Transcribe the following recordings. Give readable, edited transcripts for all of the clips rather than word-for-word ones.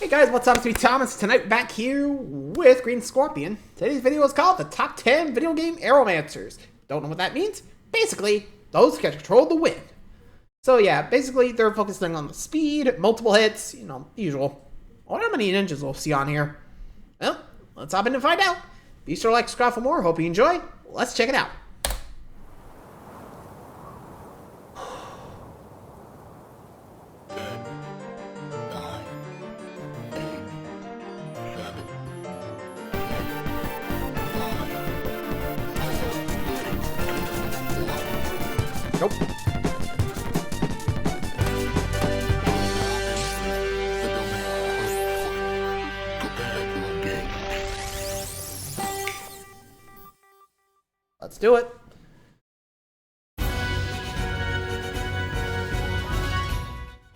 Hey guys, what's up? It's me, Thomas. Tonight, back here with Green Scorpion. Today's video is called the Top 10 Video Game Aeromancers. Don't know what that means? Basically, those who can control the wind. So yeah, basically they're focusing on the speed, multiple hits, you know, usual. I wonder how many ninjas we'll see on here. Well, let's hop in and find out. Be sure to like, subscribe for more. Hope you enjoy. Let's check it out. Nope. Let's do it.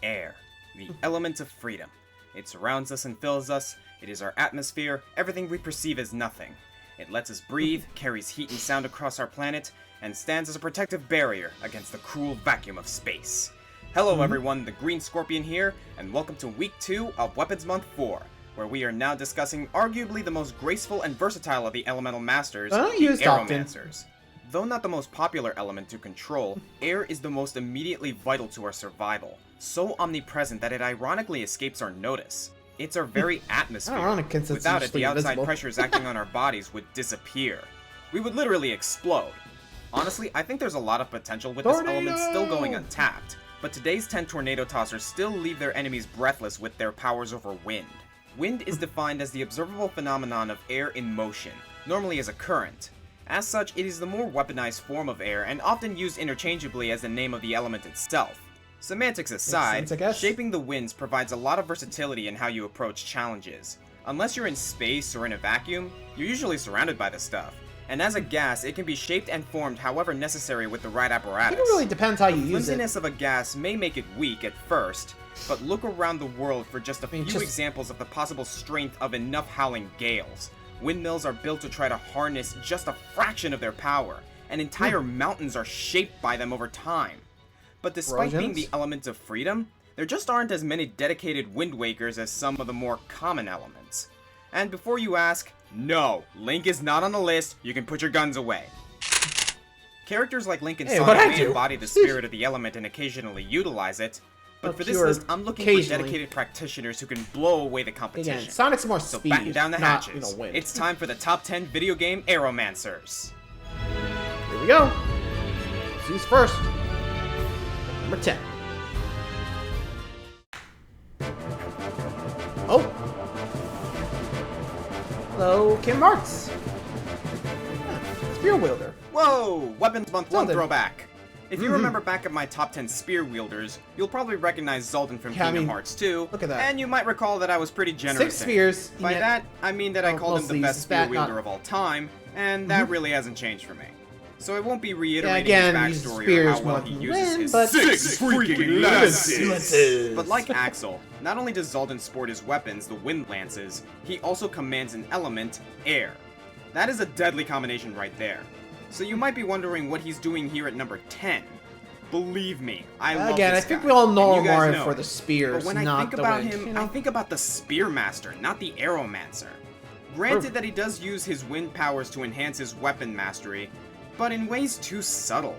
Air, the element of freedom. It surrounds us and fills us. It is our atmosphere, everything we perceive as nothing. It lets us breathe, carries heat and sound across our planet, and stands as a protective barrier against the cruel vacuum of space. Hello everyone, the Green Scorpion here, and welcome to Week 2 of Weapons Month 4, where we are now discussing arguably the most graceful and versatile of the elemental masters, the Aeromancers. Though not the most popular element to control, air is the most immediately vital to our survival, so omnipresent that it ironically escapes our notice. It's our very atmosphere. Without it, the outside pressures acting on our bodies would disappear. We would literally explode. Honestly, I think there's a lot of potential with this element still going untapped, but today's 10 tornado tossers still leave their enemies breathless with their powers over wind. Wind is defined as the observable phenomenon of air in motion, normally as a current. As such, it is the more weaponized form of air and often used interchangeably as the name of the element itself. Semantics aside, shaping the winds provides a lot of versatility in how you approach challenges. Unless you're in space or in a vacuum, you're usually surrounded by this stuff. And as a gas, it can be shaped and formed however necessary with the right apparatus. It really depends how you use it. The flimsiness of a gas may make it weak at first, but look around the world for just a few examples of the possible strength of enough howling gales. Windmills are built to try to harness just a fraction of their power, and entire mountains are shaped by them over time. But despite being the element of freedom, there just aren't as many dedicated wind wakers as some of the more common elements. And before you ask, no, Link is not on the list, you can put your guns away. Characters like Link and Sonic may embody the spirit of the element and occasionally utilize it, but for this list, I'm looking for dedicated practitioners who can blow away the competition. Again, Sonic's more speed, so batten down the hatches. Wind. It's time for the top 10 video game Aeromancers. Here we go. Who's first? Number 10. Oh. Hello, Kim Martz. Spear wielder. Whoa! Weapons Month 1 throwback. If you remember back at my top 10 spear wielders, you'll probably recognize Zoldan from Kingdom Hearts 2. Look at that. And you might recall that I was pretty generous. 6 spears. By that, I mean that I called him the best spear wielder of all time, and that really hasn't changed for me. So I won't be reiterating his backstory or how well he uses his 6 freaking lances. But like Axel, not only does Zoldan sport his weapons, the wind lances, he also commands an element, air. That is a deadly combination right there. So you might be wondering what he's doing here at number 10. Believe me, I love this guy. I think we all know him more for the spears, but when I think about him, I think about the Spearmaster, not the Aeromancer. Granted that he does use his wind powers to enhance his weapon mastery, but in ways too subtle.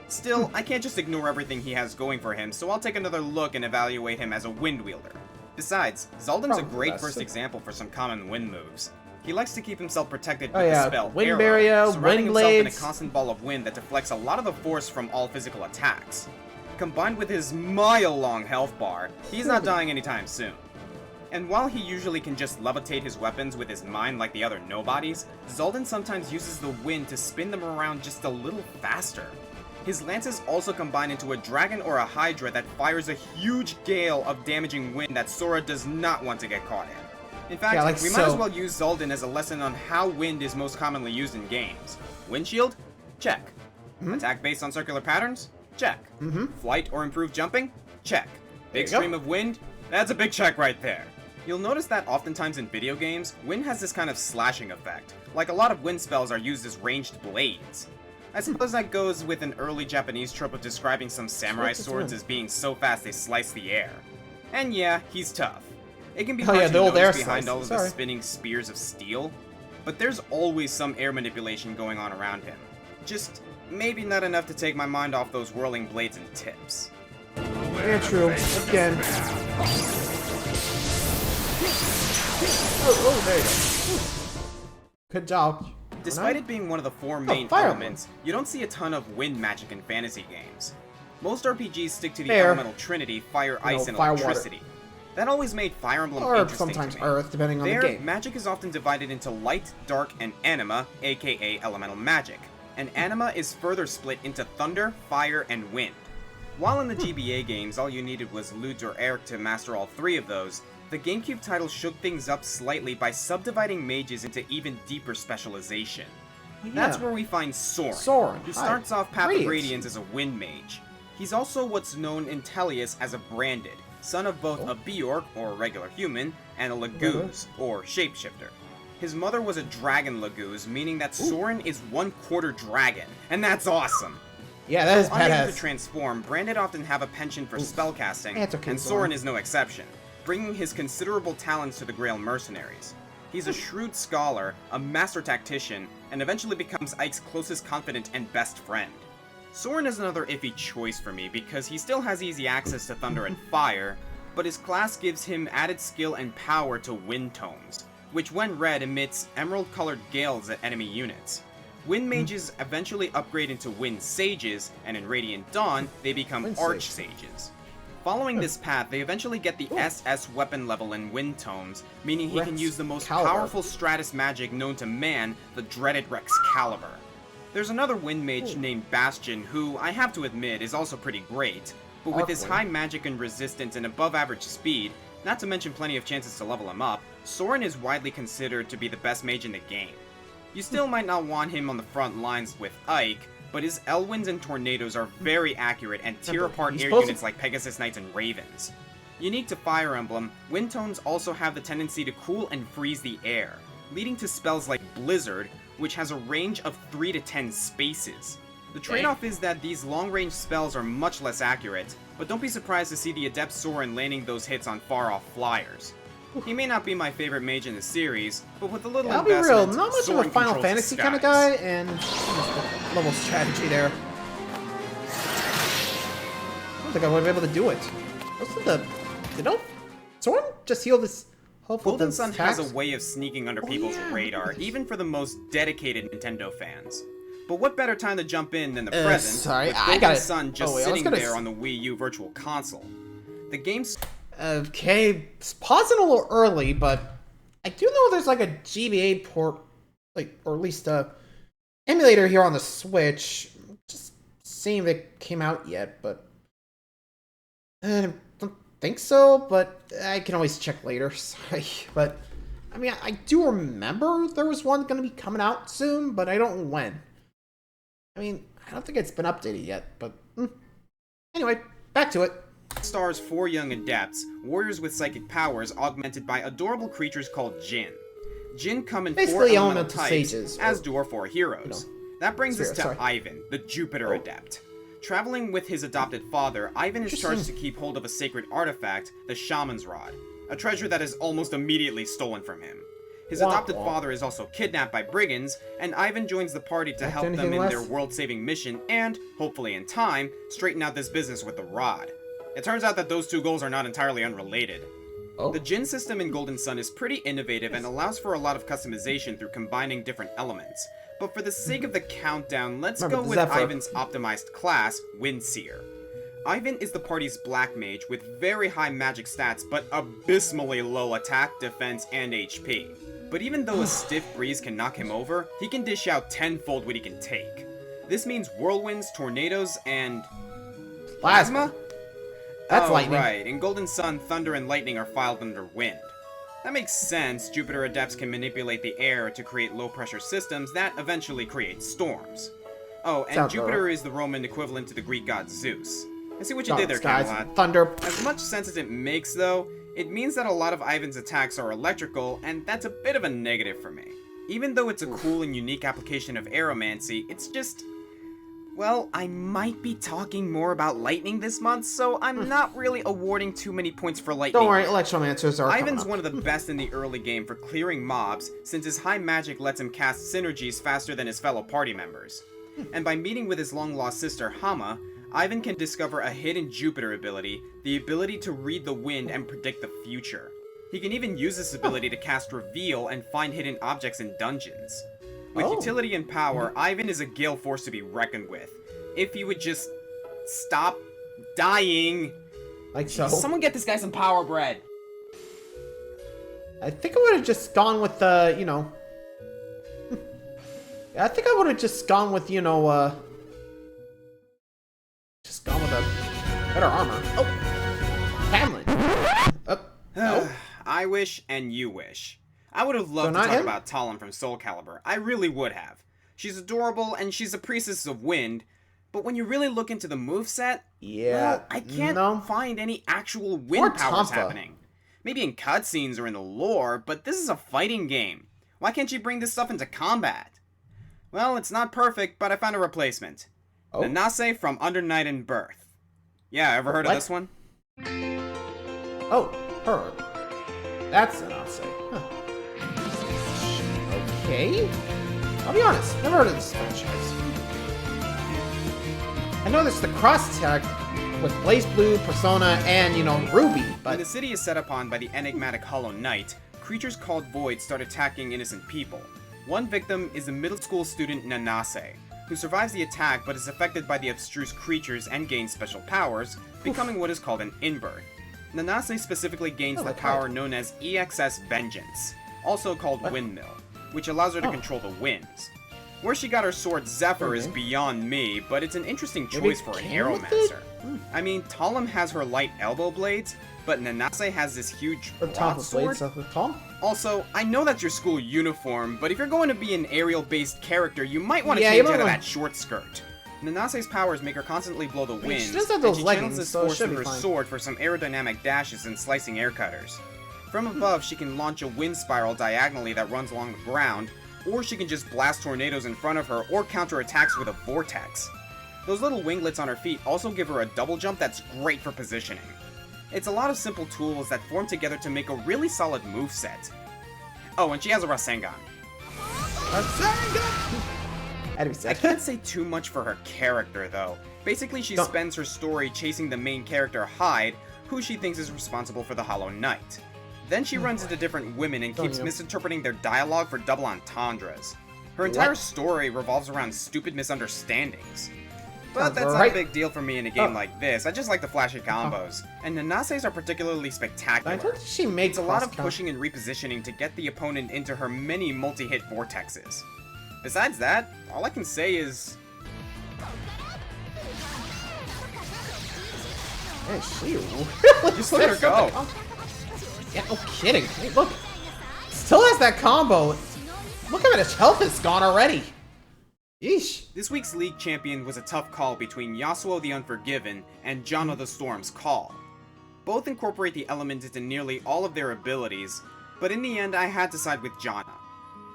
Still, I can't just ignore everything he has going for him, so I'll take another look and evaluate him as a wind wielder. Besides, Zoldan's a great first example for some common wind moves. He likes to keep himself protected with the spell Wind Arrow, barrier, surrounding wind himself in a blades. constant ball of wind that deflects a lot of the force from all physical attacks. Combined with his mile-long health bar, he's not dying anytime soon. And while he usually can just levitate his weapons with his mind like the other nobodies, Zoldan sometimes uses the wind to spin them around just a little faster. His lances also combine into a dragon or a hydra that fires a huge gale of damaging wind that Sora does not want to get caught in. In fact, we might as well use Zoldan as a lesson on how wind is most commonly used in games. Windshield? Check. Attack based on circular patterns? Check. Flight or improved jumping? Check. Big stream of wind? That's a big check right there. You'll notice that oftentimes in video games, wind has this kind of slashing effect. Like a lot of wind spells are used as ranged blades. I suppose that goes with an early Japanese trope of describing some samurai swords as being so fast they slice the air. And yeah, he's tough. It can be Oh, yeah, hard to the old air notice behind slice. all of the Sorry. spinning spears of steel, but there's always some air manipulation going on around him. Just maybe not enough to take my mind off those whirling blades and tips. Yeah, true. Again. Oh, there you go. Good job. Despite it being one of the four main fire elements, you don't see a ton of wind magic in fantasy games. Most RPGs stick to the Fair. elemental trinity, fire, ice, and fire, electricity. That always made Fire Emblem Or interesting sometimes to me. earth, depending on the There, game. magic is often divided into light, dark, and anima, aka elemental magic. And anima is further split into thunder, fire, and wind. While in the GBA games, all you needed was Lud or Eric to master all three of those, the GameCube title shook things up slightly by subdividing mages into even deeper specialization. That's where we find Soren, who starts off Path of Radiance as a wind mage. He's also what's known in Tellius as a Branded, son of both a Bjork, or a regular human, and a Laguz, or shapeshifter. His mother was a dragon Laguz, meaning that Soren is 1/4 dragon, and that's awesome! Yeah, that is Unable badass. to transform, Branded often have a penchant for spellcasting, It's okay, and Soren is no exception, bringing his considerable talents to the Grail mercenaries. He's a shrewd scholar, a master tactician, and eventually becomes Ike's closest confidant and best friend. Soren is another iffy choice for me because he still has easy access to thunder and fire, but his class gives him added skill and power to wind tones, which when read emits emerald-colored gales at enemy units. Wind mages eventually upgrade into wind sages, and in Radiant Dawn, they become arch sages. Following this path, they eventually get the SS weapon level in wind tones, meaning he can use the most powerful Stratus magic known to man, the dreaded Rexcalibur. There's another wind mage named Bastion who, I have to admit, is also pretty great, but with his high magic and resistance and above average speed, not to mention plenty of chances to level him up, Soren is widely considered to be the best mage in the game. You still might not want him on the front lines with Ike, but his Elwinds and Tornadoes are very accurate and tear apart air units like Pegasus Knights and Ravens. Unique to Fire Emblem, wind tones also have the tendency to cool and freeze the air, leading to spells like Blizzard, which has a range of 3 to 10 spaces. The trade-off is that these long-range spells are much less accurate, but don't be surprised to see the Adept Soren landing those hits on far-off flyers. He may not be my favorite mage in the series, but with a little I'll be investment, real, not much Soren of a Final controls the Fantasy kind of skies. guy, and level strategy there. I don't think I would be able to do it. Most of the... Soren just healed this... Hopefully Golden Sun has a way of sneaking under people's radar, even for the most dedicated Nintendo fans. But what better time to jump in than the present, with Golden Sun just sitting there on the Wii U Virtual Console. The game's... Okay, pausing a little early, but I do know there's like a GBA port, like, or at least a emulator here on the Switch. Just seeing if it came out yet, but I don't think so, but I can always check later. Sorry, but I mean, I do remember there was one going to be coming out soon, but I don't know when. I mean, I don't think it's been updated yet, but anyway, back to it. Stars 4 young adepts, warriors with psychic powers augmented by adorable creatures called Jinn. Jinn come in Basically 4 elemental types, sages, as do our 4 heroes. That brings us to Ivan, the Jupiter Adept. Traveling with his adopted father, Ivan is charged to keep hold of a sacred artifact, the Shaman's Rod, a treasure that is almost immediately stolen from him. His adopted father is also kidnapped by brigands, and Ivan joins the party to help them in their world-saving mission and, hopefully in time, straighten out this business with the rod. It turns out that those two goals are not entirely unrelated. The Jinn system in Golden Sun is pretty innovative and allows for a lot of customization through combining different elements. But for the sake of the countdown, let's go with Ivan's optimized class, Windseer. Ivan is the party's black mage with very high magic stats but abysmally low attack, defense, and HP. But even though a stiff breeze can knock him over, he can dish out tenfold what he can take. This means whirlwinds, tornadoes, and... Plasma? That's lightning. Right. In Golden Sun, thunder and lightning are filed under wind. That makes sense. Jupiter Adepts can manipulate the air to create low-pressure systems that eventually create storms. Oh, and Jupiter is the Roman equivalent to the Greek god Zeus. I see what you did there, Camelot. Thunder. As much sense as it makes, though, it means that a lot of Ivan's attacks are electrical, and that's a bit of a negative for me. Even though it's a cool and unique application of aeromancy, it's just... Well, I might be talking more about lightning this month, so I'm not really awarding too many points for lightning. Don't worry, Electromancers are coming Ivan's up. one of the best in the early game for clearing mobs, since his high magic lets him cast synergies faster than his fellow party members. And by meeting with his long-lost sister Hama, Ivan can discover a hidden Jupiter ability, the ability to read the wind and predict the future. He can even use this ability to cast Reveal and find hidden objects in dungeons. With utility and power, Ivan is a gale force to be reckoned with. If he would just stop dying. Like so. Someone get this guy some power bread. I think I would have just gone with the, you know. I think I would have just gone with, you know, just gone with a better armor. Oh, Hamlin. No. I wish and you wish. I would have loved to talk about Talon from Soul Calibur. I really would have. She's adorable and she's a priestess of wind, but when you really look into the moveset, well, I can't find any actual wind powers happening. Maybe in cutscenes or in the lore, but this is a fighting game. Why can't you bring this stuff into combat? Well, it's not perfect, but I found a replacement. Nanase from Under Night and Birth. Yeah, ever heard of this one? Oh, her. That's Nanase. Huh. Okay. I'll be honest, never heard of this franchise. I know there's the cross tag with Blaze Blue, Persona, and, you know, Ruby, but... When the city is set upon by the enigmatic Hollow Knight, creatures called Voids start attacking innocent people. One victim is the middle school student Nanase, who survives the attack but is affected by the abstruse creatures and gains special powers, becoming what is called an inbirth. Nanase specifically gains the power known as EXS Vengeance, also called Windmill, which allows her to control the winds. Where she got her sword Zephyr is beyond me, but it's an interesting choice for an Aeromancer. I mean, Talon has her light elbow blades, but Nanase has this huge broadsword. Also, I know that's your school uniform, but if you're going to be an aerial-based character, you might want to change out of that short skirt. Nanase's powers make her constantly blow the winds, she does have those channels this force through her sword for some aerodynamic dashes and slicing air cutters. From above, she can launch a wind spiral diagonally that runs along the ground, or she can just blast tornadoes in front of her or counter attacks with a vortex. Those little winglets on her feet also give her a double jump that's great for positioning. It's a lot of simple tools that form together to make a really solid moveset. Oh, and she has a Rasengan. I can't say too much for her character, though. Basically, she spends her story chasing the main character, Hyde, who she thinks is responsible for the Hollow Knight. Then she runs into different women and keeps misinterpreting their dialogue for double entendres. Her entire story revolves around stupid misunderstandings. But that's not a big deal for me in a game like this. I just like the flashy combos. And Nanase's are particularly spectacular. She makes a lot of pushing and repositioning to get the opponent into her many multi-hit vortexes. Besides that, all I can say is... Hey, she really just let her go. Yeah, no kidding. Hey, look. Still has that combo. Look at his health is gone already. Yeesh. This week's league champion was a tough call between Yasuo the Unforgiven and Janna the Storm's Call. Both incorporate the element into nearly all of their abilities, but in the end I had to side with Janna.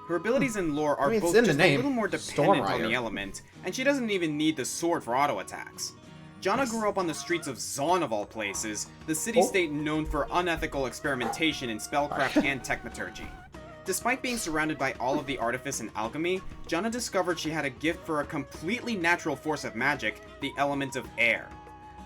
Her abilities and lore are both just a little more dependent on the element, and she doesn't even need the sword for auto attacks. Janna grew up on the streets of Zaun of all places, the city-state known for unethical experimentation in spellcraft and technoturgy. Despite being surrounded by all of the artifice and alchemy, Janna discovered she had a gift for a completely natural force of magic, the element of air.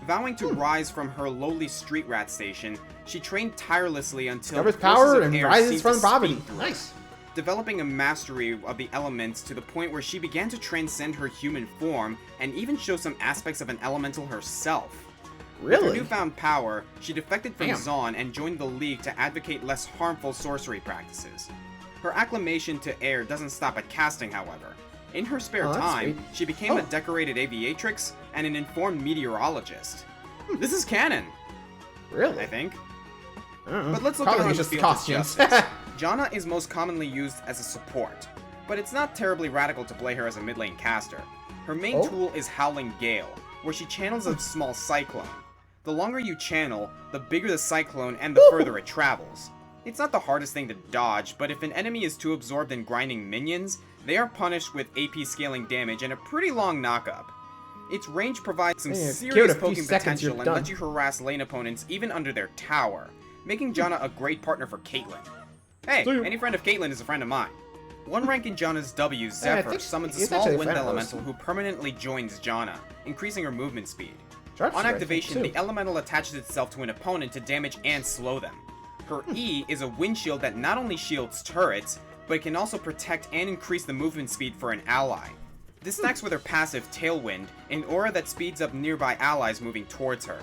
Vowing to rise from her lowly street rat station, she trained tirelessly until discovers power and rises from poverty. Nice. Developing a mastery of the elements to the point where she began to transcend her human form and even show some aspects of an elemental herself. Really? With her newfound power, she defected from Zaun and joined the League to advocate less harmful sorcery practices. Her acclamation to air doesn't stop at casting, however. In her spare time, she became a decorated aviatrix and an informed meteorologist. This is canon. Really? I think. But let's look at her just costumes. Janna is most commonly used as a support, but it's not terribly radical to play her as a mid lane caster. Her main tool is Howling Gale, where she channels a small cyclone. The longer you channel, the bigger the cyclone and the further it travels. It's not the hardest thing to dodge, but if an enemy is too absorbed in grinding minions, they are punished with AP scaling damage and a pretty long knockup. Its range provides some Yeah, give it serious a few poking seconds, you're potential and done. lets you harass lane opponents even under their tower, making Janna a great partner for Caitlyn. Hey, See you. any friend of Caitlyn is a friend of mine. One rank in Janna's W, Yeah, I Zephyr, think summons a he's small actually a wind friend of elemental ours. who permanently joins Janna, increasing her movement speed. Sharpshooter, On I think, activation, too. the elemental attaches itself to an opponent to damage and slow them. Her E is a wind shield that not only shields turrets, but it can also protect and increase the movement speed for an ally. This stacks with her passive Tailwind, an aura that speeds up nearby allies moving towards her.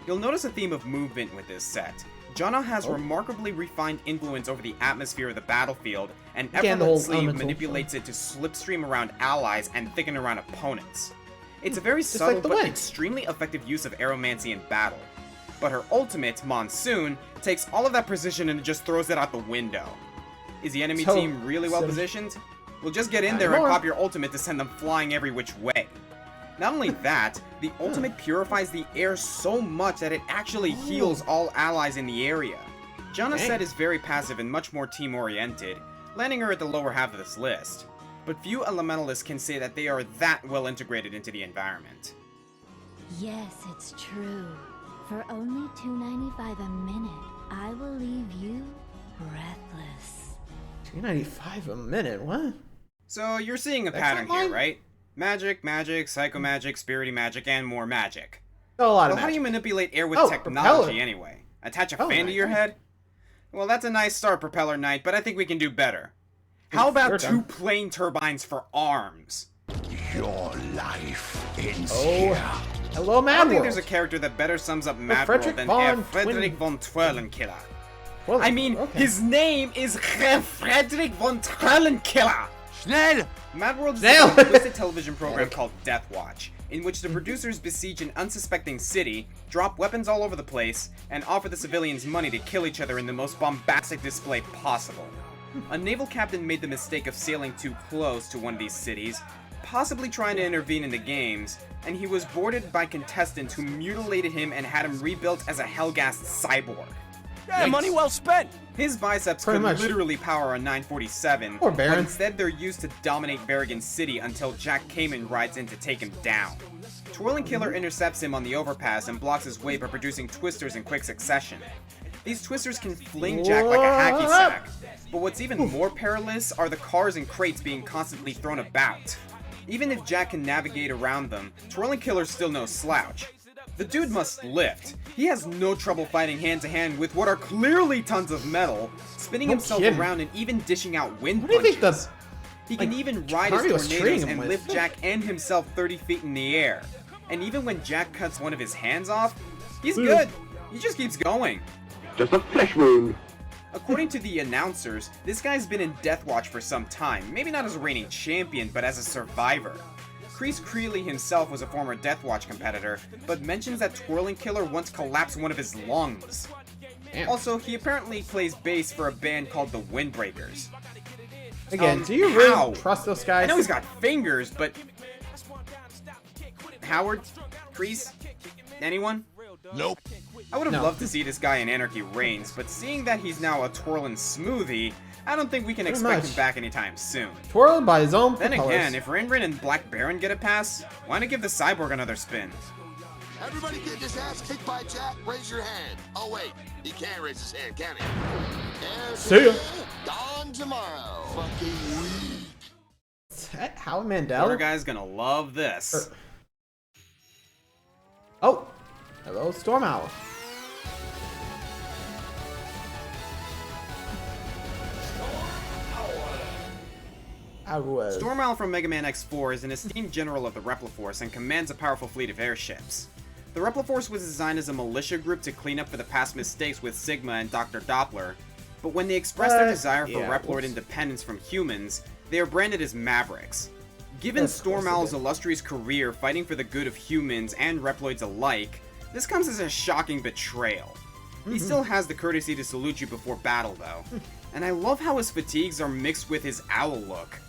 You'll notice a theme of movement with this set. Janna has remarkably refined influence over the atmosphere of the battlefield, and Again, the whole effortlessly elemental manipulates it to slipstream around allies and thicken around opponents. It's a very Just subtle like the but wind. extremely effective use of aeromancy in battle. But her ultimate, Monsoon, takes all of that precision and just throws it out the window. Is the enemy So team really well silly. positioned? Well, just get in Not there and anymore. pop your ultimate to send them flying every which way. Not only that, the ultimate purifies the air so much that it actually heals all allies in the area. Janna's Dang. set is very passive and much more team-oriented, landing her at the lower half of this list. But few elementalists can say that they are that well integrated into the environment. Yes, it's true. For only $2.95 a minute, I will leave you breathless. $2.95 a minute. What? So you're seeing a That's pattern not here, mine. right? Magic, magic, psychomagic, spirity magic, and more magic. A lot Well, of how do you magic. manipulate air with Oh, technology propeller. anyway? Attach a Propeller fan to knight, your yeah. head? Well, that's a nice start, Propeller Knight, but I think we can do better. How about You're 2 done. plane turbines for arms? Your life ends Oh, here. hello, I Mad don't think World. there's a character that better sums up Mad Frederick World than von Herr Frederick von Twirlenkiller. Well, I mean, okay. his name is Herr Frederick von Twirlenkiller! Schnell! Mad World is Damn. a twisted television program called Death Watch, in which the producers besiege an unsuspecting city, drop weapons all over the place, and offer the civilians money to kill each other in the most bombastic display possible. A naval captain made the mistake of sailing too close to one of these cities, possibly trying to intervene in the games, and he was boarded by contestants who mutilated him and had him rebuilt as a hell-gassed cyborg. Yeah, money well spent! His biceps Pretty could much. literally power a 947, Poor but Baron. instead they're used to dominate Berrigan City until Jack Kamen rides in to take him down. Twirling Killer intercepts him on the overpass and blocks his way by producing twisters in quick succession. These twisters can fling Jack like a hacky sack, but what's even more perilous are the cars and crates being constantly thrown about. Even if Jack can navigate around them, Twirling Killer's still no slouch. The dude must lift. He has no trouble fighting hand-to-hand with what are clearly tons of metal, spinning No himself kidding. around and even dishing out wind What do you think punches. the... He can like, even ride Mario his was tornadoes treating him and with? lift Jack and himself 30 feet in the air. And even when Jack cuts one of his hands off, he's good. He just keeps going. Just a flesh wound. According to the announcers, this guy's been in Death Watch for some time, maybe not as a reigning champion, but as a survivor. Kreese Creeley himself was a former Death Watch competitor, but mentions that Twirling Killer once collapsed one of his lungs. Damn. Also, he apparently plays bass for a band called the Windbreakers. Again, do you really how? trust those guys? I know he's got fingers, but... Howard? Kreese? Anyone? Nope. I would have No. loved to see this guy in Anarchy Reigns, but seeing that he's now a twirling smoothie, I don't think we can expect much. him back anytime soon. Twirled by his own Then propellers. again, if Rinrin and Black Baron get a pass, why not give the Cyborg another spin? Everybody get his ass kicked by Jack, raise your hand. Oh wait, he can't raise his hand, can he? There's See ya. Gone tomorrow. Fucking weak. Howie Other Mandel? guy's gonna love this. Oh, hello, Storm Owl. Storm Owl from Mega Man X4 is an esteemed general of the Repliforce and commands a powerful fleet of airships. The Repliforce was designed as a militia group to clean up for the past mistakes with Sigma and Dr. Doppler, but when they express their desire for yeah, Replord whoops. independence from humans, they are branded as Mavericks. Given Of Storm course they Owl's did. illustrious career fighting for the good of humans and Reploids alike, this comes as a shocking betrayal. He still has the courtesy to salute you before battle, though. And I love how his fatigues are mixed with his owl look.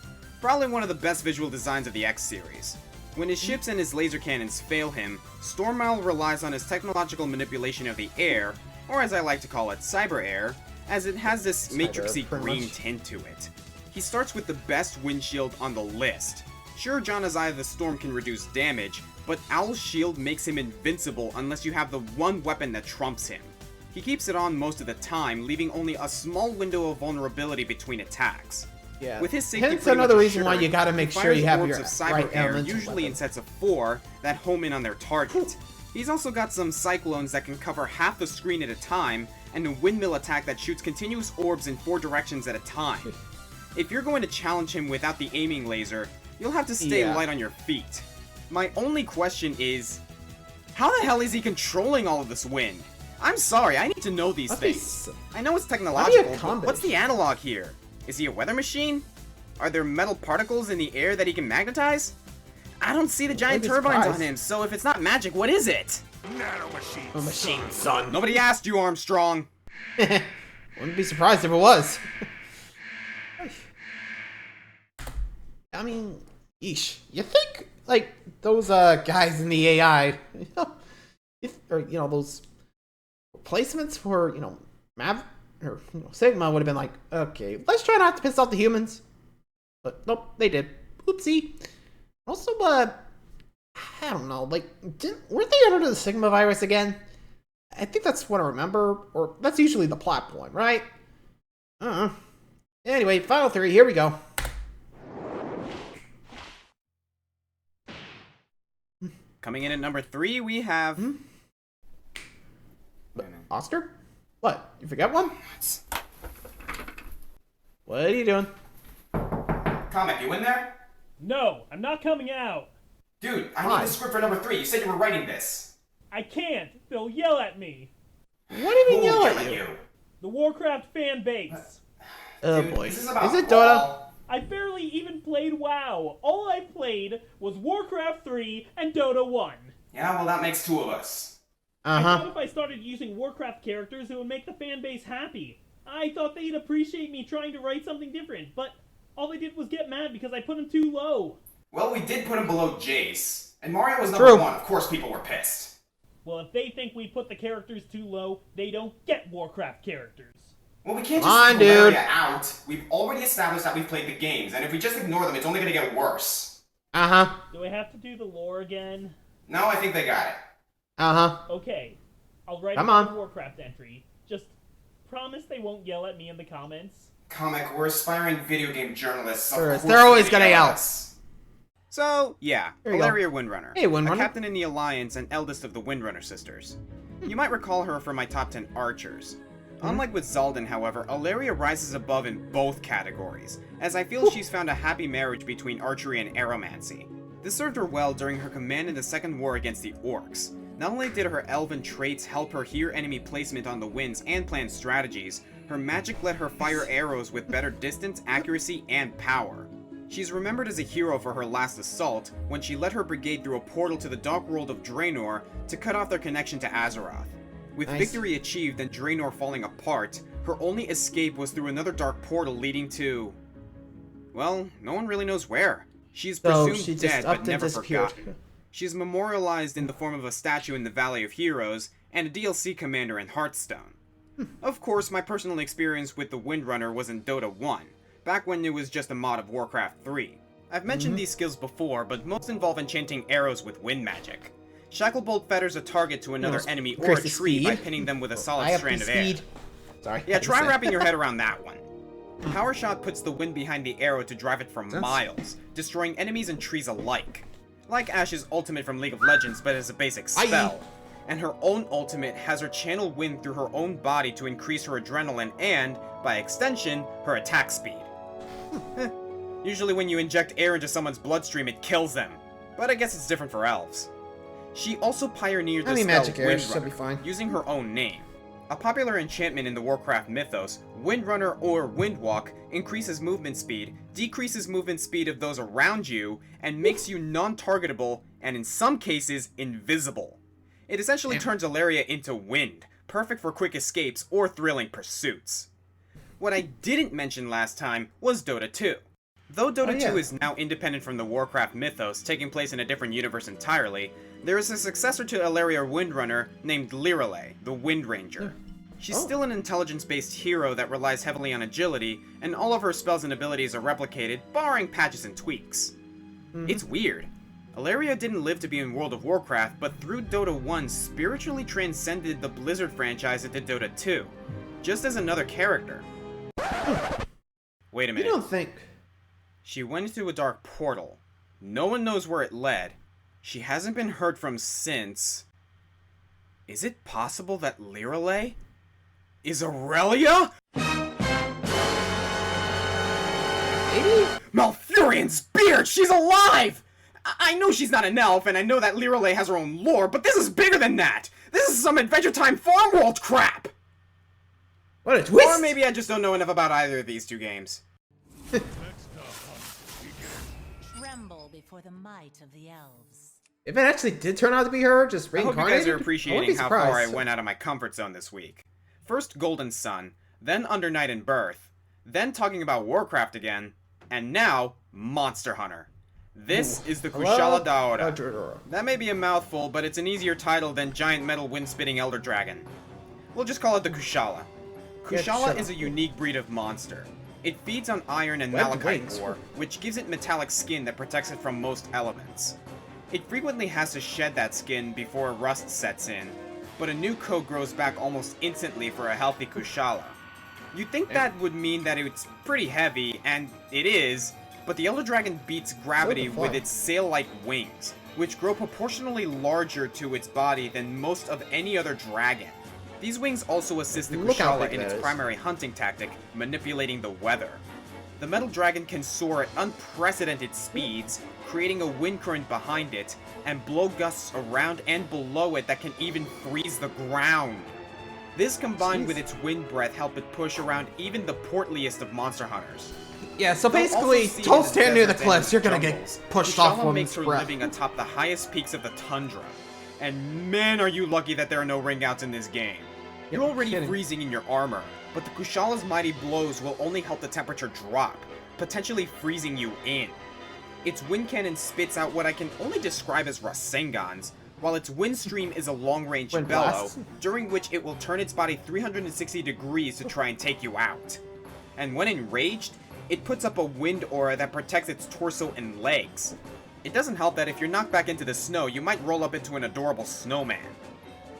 Probably one of the best visual designs of the X series. When his ships and his laser cannons fail him, Storm Owl relies on his technological manipulation of the air, or as I like to call it, cyber air, as it has this matrixy pretty green much. tint to it. He starts with the best windshield on the list. Sure, Janna's Eye of the Storm can reduce damage, but Owl's shield makes him invincible unless you have the one weapon that trumps him. He keeps it on most of the time, leaving only a small window of vulnerability between attacks. Yeah. With his safety Hence pretty another much reason why assured, you gotta make he sure you fires have orbs your of cyber right air, elemental usually in weapon. sets of 4, that home in on their target. He's also got some cyclones that can cover half the screen at a time, and a windmill attack that shoots continuous orbs in 4 directions at a time. If you're going to challenge him without the aiming laser, you'll have to stay light on your feet. My only question is, how the hell is he controlling all of this wind? I'm sorry, I need to know these things. I know it's technological, but what's the analog here? Is he a weather machine? Are there metal particles in the air that he can magnetize? I don't see the giant turbines on him, so if it's not magic, what is it? Nanomachine. A machine, son. Nobody asked you, Armstrong. Wouldn't be surprised if it was. I mean, yeesh. You think, like, those guys in the AI, those replacements for, Mav or Sigma would have been like, okay, let's try not to piss off the humans. But nope, they did. Oopsie. Also, I don't know, like, weren't they under the Sigma virus again? I think that's what I remember, or that's usually the plot point, right? Anyway, final 3, here we go. Coming in at number 3, we have... Oster? What? You forgot one? What are you doing? Comic, you in there? No, I'm not coming out. Dude, I need the script for number 3. You said you were writing this. I can't. They'll yell at me. What do you mean yell at you? The Warcraft fan base. Oh Dude, boy. Is it Dota? I barely even played WoW. All I played was Warcraft 3 and Dota 1. Yeah, well, that makes 2 of us. I thought if I started using Warcraft characters, it would make the fan base happy. I thought they'd appreciate me trying to write something different, but all they did was get mad because I put him too low. Well, we did put him below Jace, and Mario was number 1. Of course people were pissed. Well, if they think we put the characters too low, they don't get Warcraft characters. Well, we can't just throw Valeria out. We've already established that we've played the games, and if we just ignore them, it's only gonna get worse. Do I have to do the lore again? No, I think they got it. Okay, I'll write a Warcraft entry. Just promise they won't yell at me in the comments. Comic, we're aspiring video game journalists. Sure, they're always gonna yell. So, yeah, Valeria Windrunner. Hey, Windrunner. A captain in the Alliance and eldest of the Windrunner sisters. You might recall her from my top 10 archers. Unlike with Zaldin, however, Valeria rises above in both categories, as I feel she's found a happy marriage between archery and aeromancy. This served her well during her command in the Second War against the Orcs. Not only did her elven traits help her hear enemy placement on the winds and plan strategies, her magic let her fire arrows with better distance, accuracy, and power. She's remembered as a hero for her last assault, when she led her brigade through a portal to the dark world of Draenor to cut off their connection to Azeroth. With victory achieved and Draenor falling apart, her only escape was through another dark portal leading to... well, no one really knows where. She's presumed dead, but never forgotten. She's memorialized in the form of a statue in the Valley of Heroes, and a DLC commander in Hearthstone. Of course, my personal experience with the Windrunner was in Dota 1, back when it was just a mod of Warcraft 3. I've mentioned these skills before, but most involve enchanting arrows with wind magic. Shacklebolt fetters a target to another enemy or a tree by pinning them with a solid strand of air. Yeah, try wrapping your head around that one. Power Shot puts the wind behind the arrow to drive it for miles, destroying enemies and trees alike. Like Ashe's ultimate from League of Legends, but as a basic spell. And her own ultimate has her channel wind through her own body to increase her adrenaline and, by extension, her attack speed. Usually when you inject air into someone's bloodstream, it kills them. But I guess it's different for elves. She also pioneered the spell Windrunner, using her own name. A popular enchantment in the Warcraft mythos, Windrunner or Windwalk increases movement speed, decreases movement speed of those around you, and makes you non-targetable, and in some cases, invisible. It essentially turns Valeria into wind, perfect for quick escapes or thrilling pursuits. What I didn't mention last time was Dota 2. Though Dota 2 is now independent from the Warcraft mythos, taking place in a different universe entirely, there is a successor to Valeria Windrunner named Lirelei, the Wind Ranger. She's still an intelligence-based hero that relies heavily on agility, and all of her spells and abilities are replicated, barring patches and tweaks. It's weird. Ilaria didn't live to be in World of Warcraft, but through Dota 1 spiritually transcended the Blizzard franchise into Dota 2, just as another character. Wait a minute. You don't think... She went into a dark portal. No one knows where it led. She hasn't been heard from since... Is it possible that Lirelei is Aurelia? Maybe? Malfurion's beard! She's alive! I know she's not an elf, and I know that Lirelei has her own lore, but this is bigger than that! This is some Adventure Time Farm World crap! What a twist! Or maybe I just don't know enough about either of these two games. Tremble before the might of the elves. If it actually did turn out to be her, just I hope reincarnated, you guys are I wouldn't appreciating be how far I surprised. went out of my comfort zone this week. First Golden Sun, then Under Night and Birth, then talking about Warcraft again, and now Monster Hunter. This is the Kushala Daora. That may be a mouthful, but it's an easier title than Giant Metal Wind-Spitting Elder Dragon. We'll just call it the Kushala. Kushala is a unique breed of monster. It feeds on iron and malachite ore, which gives it metallic skin that protects it from most elements. It frequently has to shed that skin before rust sets in, but a new coat grows back almost instantly for a healthy Kushala. You'd think that would mean that it's pretty heavy, and it is, but the Elder Dragon beats gravity with its sail-like wings, which grow proportionally larger to its body than most of any other dragon. These wings also assist the Kushala in its primary hunting tactic, manipulating the weather. The metal dragon can soar at unprecedented speeds, creating a wind current behind it, and blow gusts around and below it that can even freeze the ground. This combined with its wind breath help it push around even the portliest of monster hunters. Yeah, so basically, don't stand near the cliffs, you're gonna get pushed off Kushala one makes her breath. living atop the highest peaks of the tundra. And man, are you lucky that there are no ringouts in this game. You're already freezing in your armor, but the Kushala's mighty blows will only help the temperature drop, potentially freezing you in. Its wind cannon spits out what I can only describe as Rasengans, while its wind stream is a long-range bellow, during which it will turn its body 360 degrees to try and take you out. And when enraged, it puts up a wind aura that protects its torso and legs. It doesn't help that if you're knocked back into the snow, you might roll up into an adorable snowman.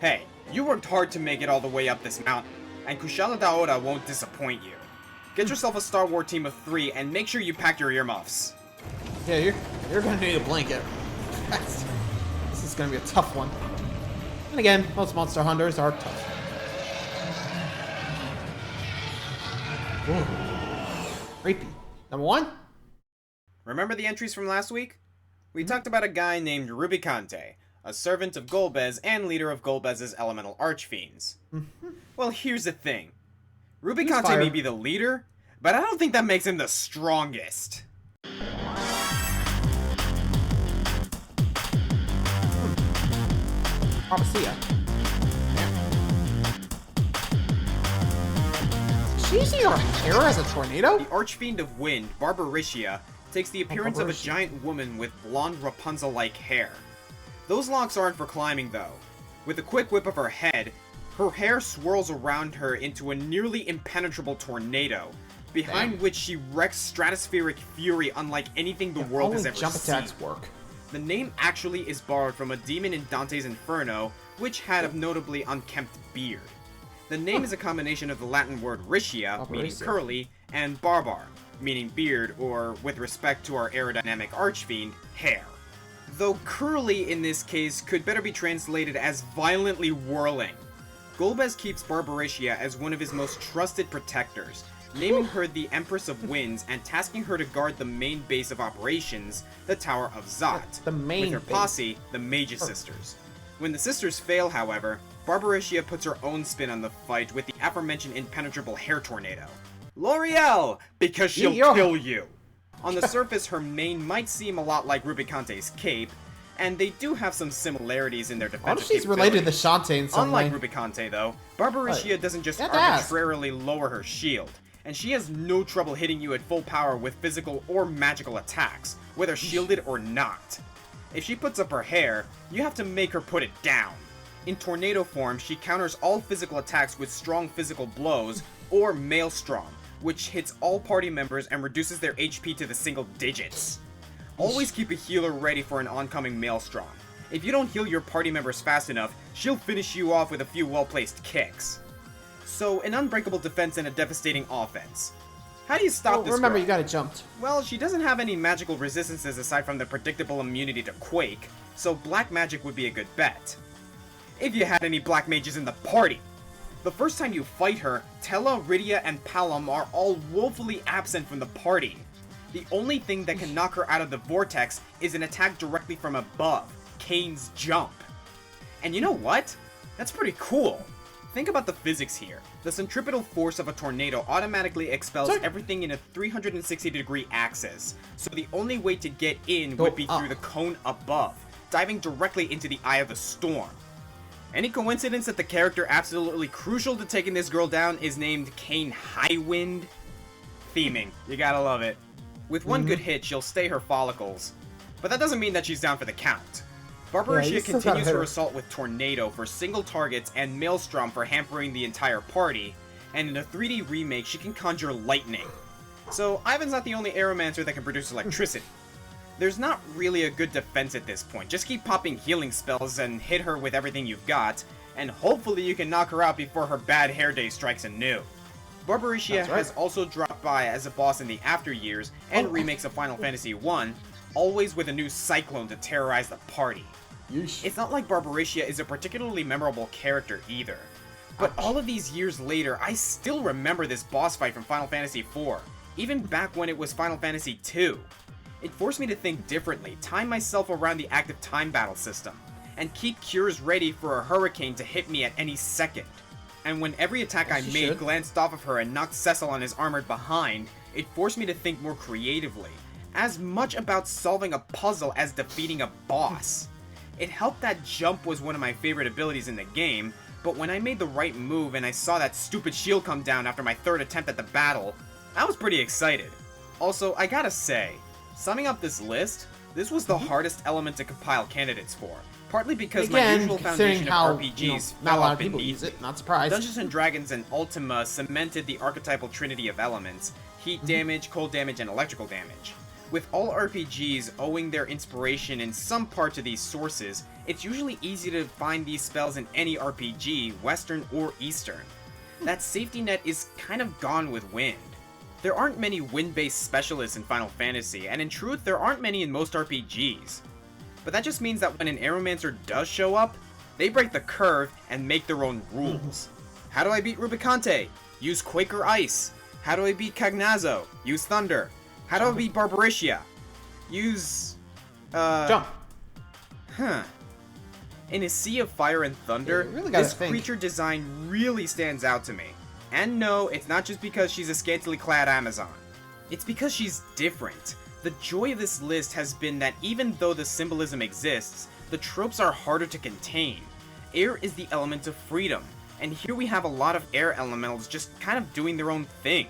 Hey, you worked hard to make it all the way up this mountain, and Kushala Daora won't disappoint you. Get yourself a Star Wars team of 3 and make sure you pack your earmuffs. Yeah, you're gonna need a blanket. This is gonna be a tough one. And again, most monster hunters are tough. Ooh. Creepy. Number 1? Remember the entries from last week? We talked about a guy named Rubicante, a servant of Golbez and leader of Golbez's elemental archfiends. Well, here's the thing. Rubicante may be the leader, but I don't think that makes him the strongest. Propecia. She using her hair as a tornado? The Archfiend of Wind, Barbaricia, takes the appearance of a giant woman with blonde Rapunzel-like hair. Those locks aren't for climbing, though. With a quick whip of her head, her hair swirls around her into a nearly impenetrable tornado, behind which she wrecks stratospheric fury unlike anything the world has ever jump seen. attacks work. The name actually is borrowed from a demon in Dante's Inferno, which had a notably unkempt beard. The name is a combination of the Latin word ricia, meaning curly, and barbar, meaning beard, or, with respect to our aerodynamic archfiend, hair. Though curly in this case could better be translated as violently whirling. Golbez keeps Barbaricia as one of his most trusted protectors, naming her the Empress of Winds and tasking her to guard the main base of operations, the Tower of Zot, with her posse, the Mages Sisters. When the sisters fail, however, Barbaricia puts her own spin on the fight with the aforementioned impenetrable hair tornado. L'Oreal! Because she'll kill you! On the surface, her mane might seem a lot like Rubicante's cape, and they do have some similarities in their defensive she's related to Shantae in some way. Unlike Rubicante, though, Barbaricia doesn't just arbitrarily lower her shield, and she has no trouble hitting you at full power with physical or magical attacks, whether shielded or not. If she puts up her hair, you have to make her put it down. In tornado form, she counters all physical attacks with strong physical blows, or Maelstrom, which hits all party members and reduces their HP to the single digits. Always keep a healer ready for an oncoming Maelstrom. If you don't heal your party members fast enough, she'll finish you off with a few well-placed kicks. So, an unbreakable defense and a devastating offense. How do you stop this Remember, girl? you got it jumped. Well, she doesn't have any magical resistances aside from the predictable immunity to Quake, so black magic would be a good bet. If you had any black mages in the party! The first time you fight her, Tella, Rydia, and Palom are all woefully absent from the party. The only thing that can knock her out of the vortex is an attack directly from above, Kane's jump. And you know what? That's pretty cool. Think about the physics here. The centripetal force of a tornado automatically expels everything in a 360-degree axis, so the only way to get in would be through the cone above, diving directly into the eye of the storm. Any coincidence that the character absolutely crucial to taking this girl down is named Kane Highwind? Theming. You gotta love it. With one good hit, she'll stay her follicles. But that doesn't mean that she's down for the count. Barbariccia continues her assault with Tornado for single targets and Maelstrom for hampering the entire party, and in a 3D remake she can conjure lightning. So Ivan's not the only Aeromancer that can produce electricity. There's not really a good defense at this point, just keep popping healing spells and hit her with everything you've got, and hopefully you can knock her out before her bad hair day strikes anew. Barbariccia has also dropped by as a boss in the after years and remakes of Final Fantasy I, always with a new Cyclone to terrorize the party. It's not like Barbariccia is a particularly memorable character either. But all of these years later, I still remember this boss fight from Final Fantasy IV, even back when it was Final Fantasy II. It forced me to think differently, time myself around the active time battle system, and keep cures ready for a hurricane to hit me at any second. And when every attack I made glanced off of her and knocked Cecil on his armored behind, it forced me to think more creatively, as much about solving a puzzle as defeating a boss. It helped that jump was one of my favorite abilities in the game, but when I made the right move and I saw that stupid shield come down after my third attempt at the battle, I was pretty excited. Also, I gotta say, summing up this list, this was the hardest element to compile candidates for. Partly because my usual foundation of RPGs fell off beneath me. Not surprised. Dungeons & Dragons and Ultima cemented the archetypal trinity of elements, heat damage, cold damage, and electrical damage. With all RPGs owing their inspiration in some part to these sources, it's usually easy to find these spells in any RPG, Western or Eastern. That safety net is kind of gone with Wind. There aren't many wind-based specialists in Final Fantasy, and in truth, there aren't many in most RPGs. But that just means that when an Aeromancer does show up, they break the curve and make their own rules. How do I beat Rubicante? Use Quaker Ice. How do I beat Cagnazzo? Use Thunder. How do I beat Barbariccia? Use... Jump. Huh. In a sea of fire and thunder, this creature design really stands out to me. And no, it's not just because she's a scantily clad Amazon. It's because she's different. The joy of this list has been that even though the symbolism exists, the tropes are harder to contain. Air is the element of freedom, and here we have a lot of air elementals just kind of doing their own thing.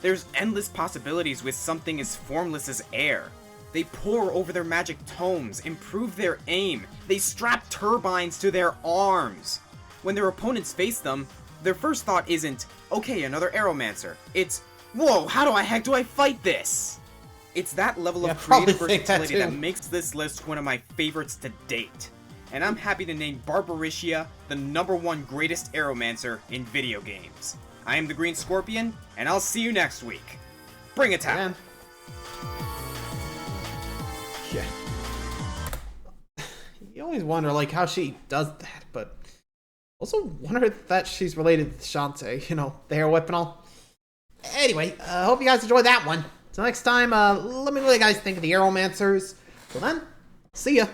There's endless possibilities with something as formless as air. They pour over their magic tomes, improve their aim, they strap turbines to their arms. When their opponents face them, their first thought isn't, okay, another Aeromancer. It's, whoa, how the heck do I fight this? It's that level of creative versatility that makes this list one of my favorites to date. And I'm happy to name Barbariccia the #1 greatest Aeromancer in video games. I am the Green Scorpion, and I'll see you next week. Bring it down. Yeah. You always wonder, like, how she does that, but also wonder that she's related to Shantae, you know, the hair whip and all. Anyway, hope you guys enjoyed that one. Till next time, let me know what you guys think of the Aeromancers. Till then, see ya.